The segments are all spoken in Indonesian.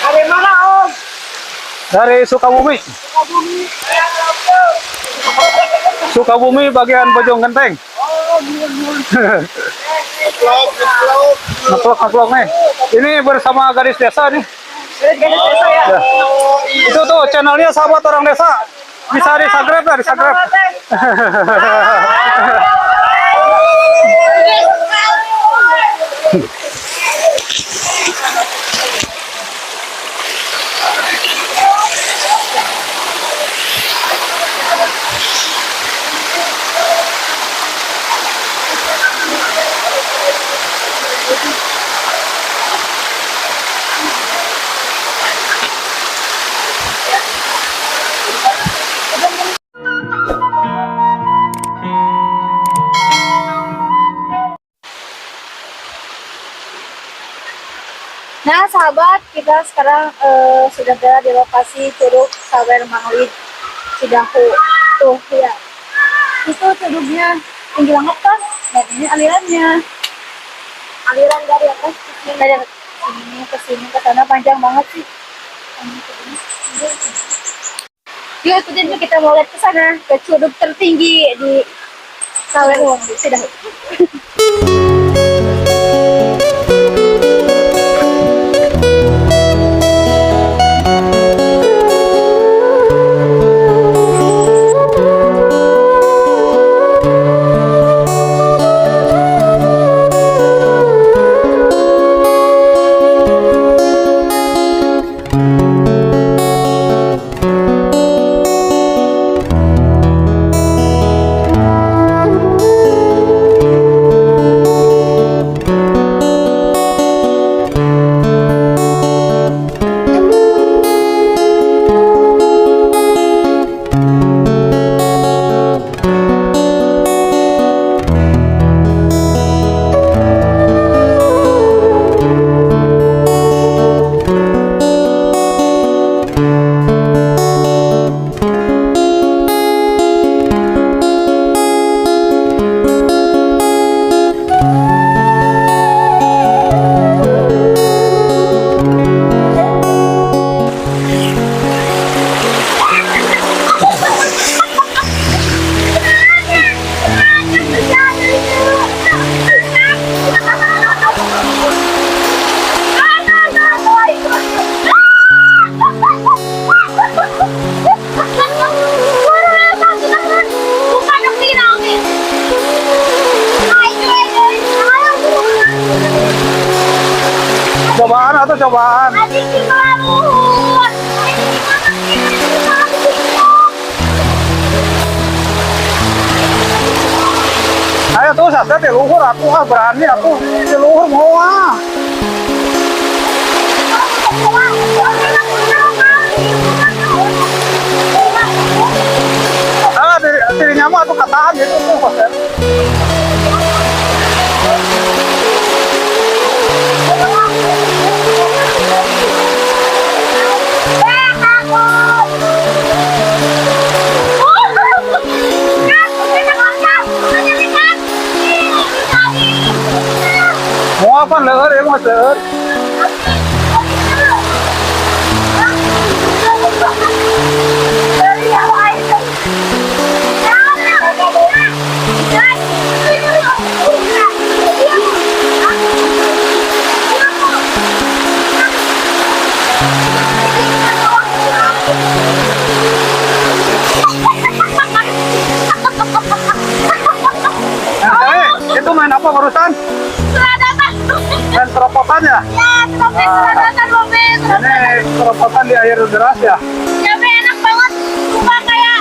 Dari mana Om? Dari Sukabumi. Sukabumi bagian Bojong Genteng. Ngeplok nih. Ini bersama gadis desa nih. Gadis desa ya? Ya. Itu tuh channelnya sahabat orang desa. Bisa di subscribe lah, di subscribe. Nah sahabat, kita sekarang sudah berada di lokasi Curug Sawer Manglit Cidahu. Tuh ya, itu curugnya tinggi banget kan, dan ini alirannya, aliran dari atas dari sini ke sini ke sana panjang banget sih. Yuk ikutin yuk, kita mau lihat ke sana, ke curug tertinggi di Sawer Manglit Cidahu. Cobaan atau cobaan? Ayo tuh saya di luhur aku berani aku di luhur mau dirinya mah tuh kataan gitu tuh Mas. Mau apa leher ya Mas leher? Itu main apa barusan? Main seropotan ya? Ya, seropotan mobil. Ini seropotan di air deras ya? Ya, enak banget. Cuma kayak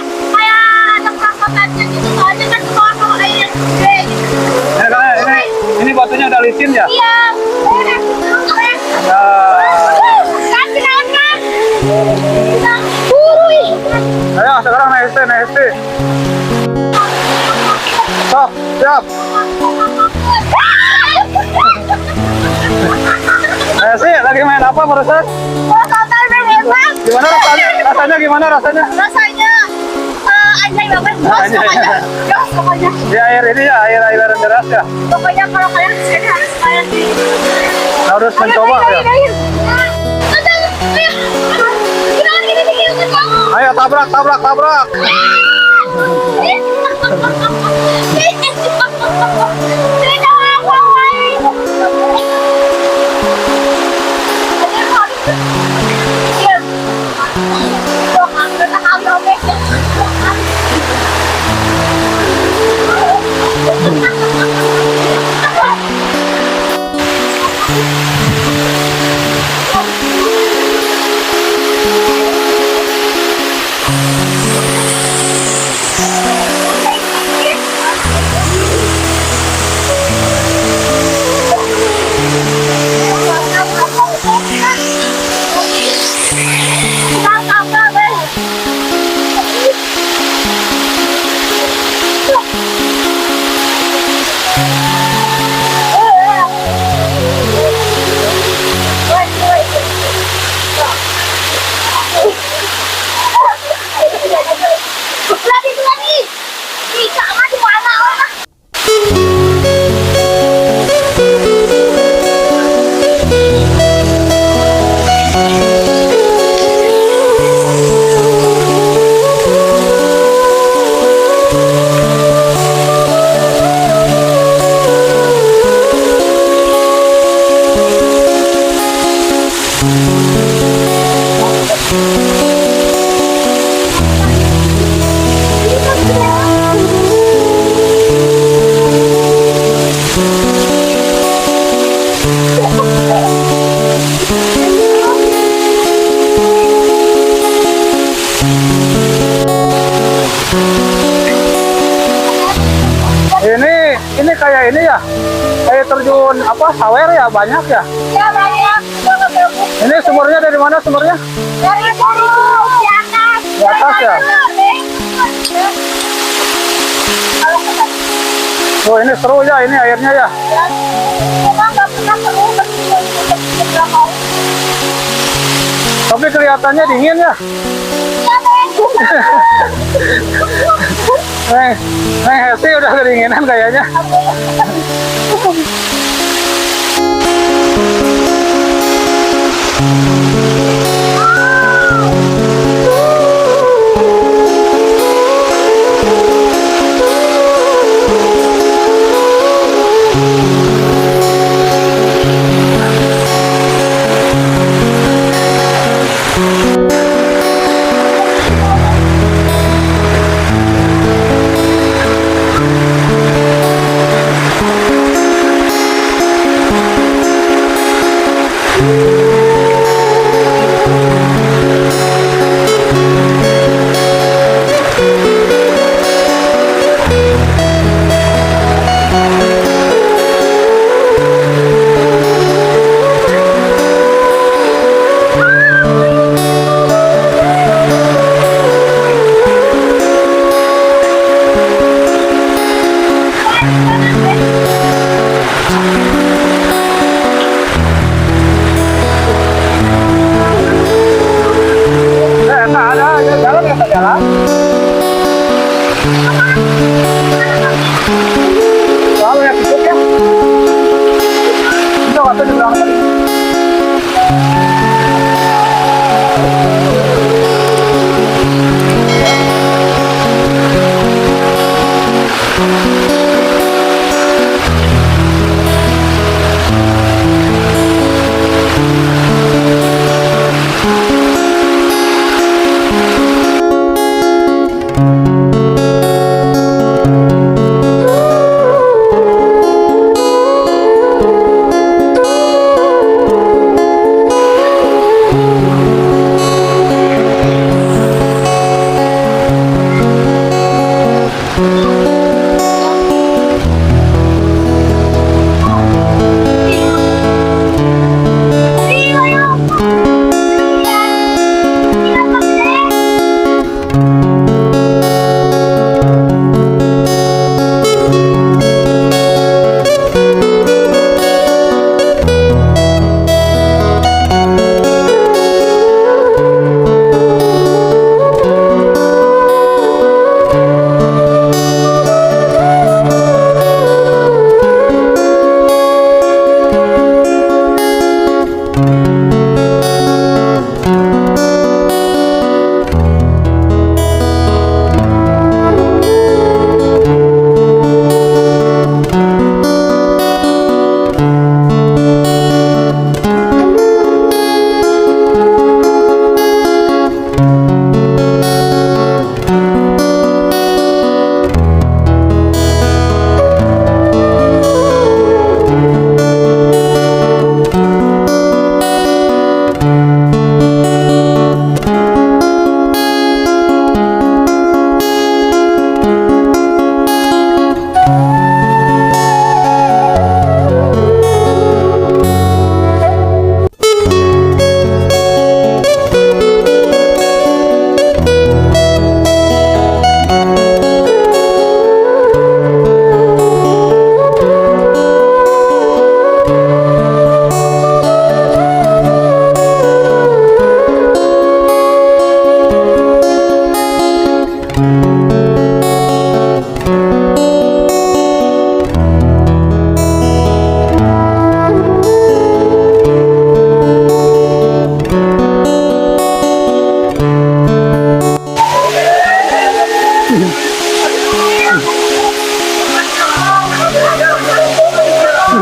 anak seropotannya gitu soalnya kan kalau air gede gitu. Ya, ini batunya udah licin ya? Iya. Kasih naonnya. Ayo sekarang naik ST. Stop, siap. Sih, lagi main apa barusan? Seropotan bebas. Gimana rasanya? Rasanya gimana rasanya? Rasanya anjay banget, bos Anjay. pokoknya. Bos pokoknya. Di air ini ya, air-airan deras ya. Pokoknya kalau kalian kesini harus main di. Harus mencoba ya. Ayo tabrak, tabrak, tabrak. Ini kayak ini ya, kayak terjun apa sawer ya, banyak ya. Ya banyak. Ini sumurnya dari mana sumurnya? Dari gunung di atas. Di atas ya? Oh ini seru ya, ini airnya ya. Memang nggak pernah perlu berapa. Tapi kelihatannya dingin ya. Neng Hesti udah kedinginan kayaknya.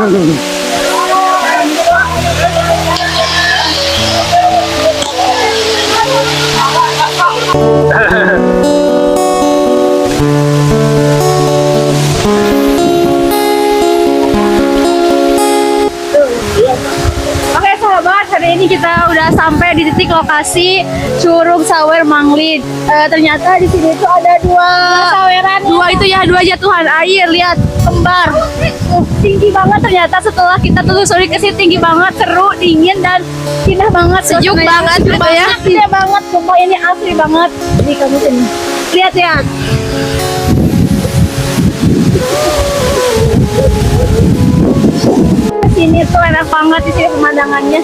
Oke sahabat, hari ini kita udah sampai di titik lokasi Curug Sawer Manglid. Ternyata di sini tuh ada dua saweran, dua jatuhan air. Lihat kembar, tinggi banget ternyata. Setelah kita telusuri ke sini tinggi banget, seru, dingin dan indah banget, sejuk banget gitu ya. Indah banget, sumpah ini asli banget. Ini kamu sini, lihat ya. Sini tuh enak banget di sini pemandangannya.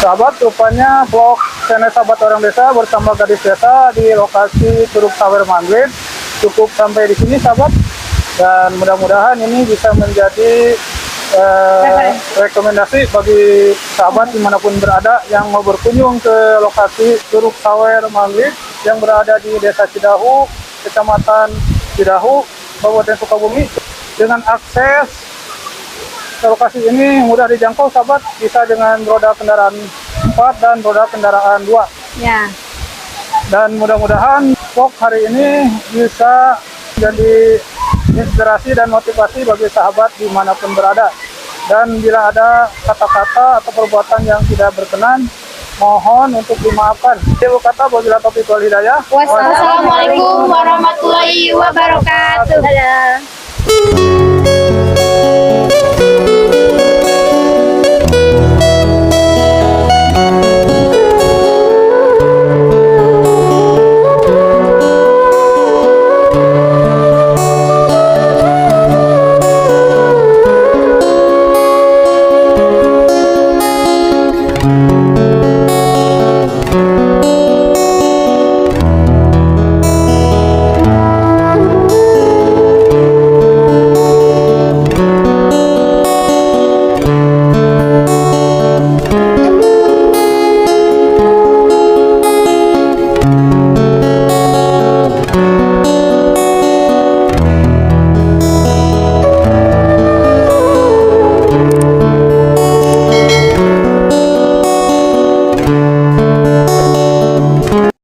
Sahabat, rupanya vlog channel Sahabat Orang Desa bersama gadis desa di lokasi Curug Sawer Manglid cukup sampai di sini sahabat, dan mudah-mudahan ini bisa menjadi rekomendasi bagi sahabat dimanapun berada yang mau berkunjung ke lokasi Curug Sawer Manglid yang berada di Desa Cidahu, Kecamatan Cidahu, Kabupaten Sukabumi. Dengan akses ke lokasi ini mudah dijangkau sahabat, bisa dengan roda kendaraan 4 dan roda kendaraan 2. Ya. Dan mudah-mudahan vlog hari ini bisa jadi inspirasi dan motivasi bagi sahabat dimanapun berada. Dan bila ada kata-kata atau perbuatan yang tidak berkenan, mohon untuk dimaafkan. Ibu kata wabillahi taufiq wal hidayah. Wassalamualaikum warahmatullahi wabarakatuh. Dadah.